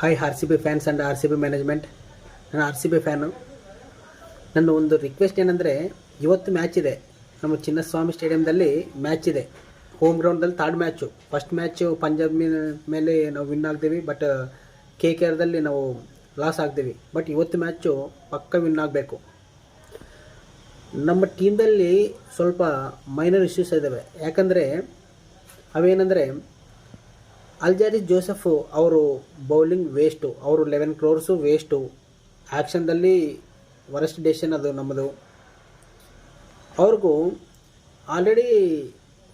Hi R C B fans and R C B management. ನಾನು R C B fan. ನನ್ನ ಒಂದು request ಏನಂದರೆ, ಇವತ್ತು ಮ್ಯಾಚ್ ಇದೆ, ನಮ್ಮ ಚಿನ್ನಸ್ವಾಮಿ ಸ್ಟೇಡಿಯಂದಲ್ಲಿ ಮ್ಯಾಚ್ ಇದೆ. ಹೋಮ್ ಗ್ರೌಂಡಲ್ಲಿ third match. First match Punjab ಮೇಲೆ ನಾವು ವಿನ್ ಆಗ್ತೀವಿ, ಬಟ್ ಕೆ ಕೆ ಆರ್ದಲ್ಲಿ ನಾವು ಲಾಸ್ ಆಗ್ತೀವಿ. ಬಟ್ ಇವತ್ತು ಮ್ಯಾಚು ಪಕ್ಕ ವಿನ್ ಆಗಬೇಕು. ನಮ್ಮ ಟೀಮ್ದಲ್ಲಿ ಸ್ವಲ್ಪ ಮೈನರ್ ಇಶ್ಯೂಸ್ ಇದ್ದಾವೆ. ಯಾಕಂದರೆ ಅವೇನೆಂದರೆ, ಅಲ್ಜಾರಿಸ್ ಜೋಸೆಫ್ ಅವರು ಬೌಲಿಂಗ್ ವೇಸ್ಟು, ಅವರು 11 crores ವೇಸ್ಟು. ಆ್ಯಕ್ಷನ್ದಲ್ಲಿ ವರಸ್ಟ್ ಡೆಸಿಷನ್ ಅದು ನಮ್ಮದು. ಅವ್ರಿಗೂ already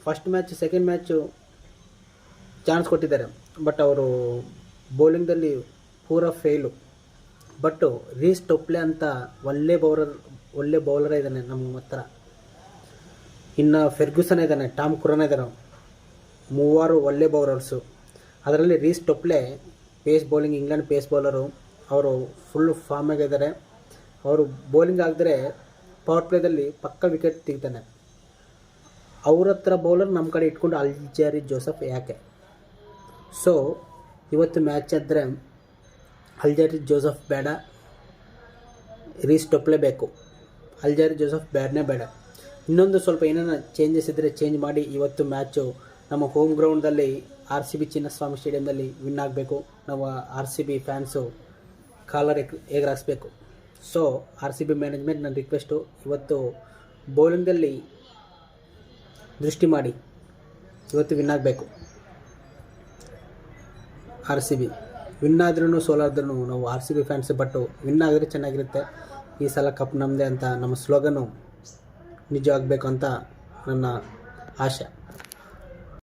first match second match chance ಕೊಟ್ಟಿದ್ದಾರೆ, ಬಟ್ ಅವರು ಬೌಲಿಂಗ್ದಲ್ಲಿ ಪೂರಾ ಫೇಲು. ಬಟ್ ರೀಸ್ ಟೊಪ್ಲೆ ಅಂತ ಒಳ್ಳೆ ಬೌಲರ್ ಇದ್ದಾನೆ ನಮ್ಮ ಹತ್ರ. ಇನ್ನು ಫೆರ್ಗ್ಯೂಸನ್ ಇದ್ದಾನೆ, ಟಾಮ್ ಕುರನ್ ಇದ್ದಾನೆ, ಮೂವರು ಒಳ್ಳೆ ಬೌಲರ್ಸು. ಅದರಲ್ಲಿ Reece Topley pace bowling, England pace bowler, ಅವರು ಫುಲ್ಲು ಫಾರ್ಮಾಗಿದ್ದಾರೆ. ಅವರು ಬೌಲಿಂಗ್ ಆಗಿದ್ರೆ ಪವರ್ ಪ್ಲೇದಲ್ಲಿ ಪಕ್ಕ ವಿಕೆಟ್ ತೆಗಿತಾನೆ. ಅವ್ರ ಹತ್ರ ಬೌಲರ್ ನಮ್ಮ ಕಡೆ ಇಟ್ಕೊಂಡು ಅಲ್ಜಾರಿಸ್ ಜೋಸೆಫ್ ಯಾಕೆ? ಸೊ ಇವತ್ತು ಮ್ಯಾಚ್ ಆದರೆ ಅಲ್ಜಾರಿಸ್ ಜೋಸೆಫ್ ಬೇಡ, ರೀಸ್ ಟೊಪ್ಲೆ ಬೇಕು. ಅಲ್ಜಾರಿಸ್ ಜೋಸೆಫ್ ಬೇಡನೇ ಬೇಡ. ಇನ್ನೊಂದು ಸ್ವಲ್ಪ ಏನೇನು ಚೇಂಜಸ್ ಇದ್ದರೆ ಚೇಂಜ್ ಮಾಡಿ ಇವತ್ತು ಮ್ಯಾಚು ನಮ್ಮ ಹೋಮ್ ಗ್ರೌಂಡ್ದಲ್ಲಿ ಆರ್ ಸಿ ಬಿ ಚಿನ್ನಸ್ವಾಮಿ ಸ್ಟೇಡಿಯಂದಲ್ಲಿ ವಿನ್ ಆಗಬೇಕು. ನಾವು R C B fans collar ಎಗರಾಯಿಸ್ಬೇಕು. So R C B management ನನ್ನ ರಿಕ್ವೆಸ್ಟು, ಇವತ್ತು ಬೌಲಿಂಗಲ್ಲಿ ದೃಷ್ಟಿ ಮಾಡಿ ಇವತ್ತು ವಿನ್ ಆಗಬೇಕು. ಆರ್ ಸಿ ಬಿ ವಿನ್ ಆದ್ರೂ ಸೋಲಾದ್ರೂ ನಾವು R C B fans, but win ಆಗಿದ್ರೆ ಚೆನ್ನಾಗಿರುತ್ತೆ. ಈ ಸಲ ಕಪ್ ನಮ್ಮದೇ ಅಂತ ನಮ್ಮ ಸ್ಲೋಗನು ನಿಜ ಆಗಬೇಕು ಅಂತ ನನ್ನ ಆಶೆ.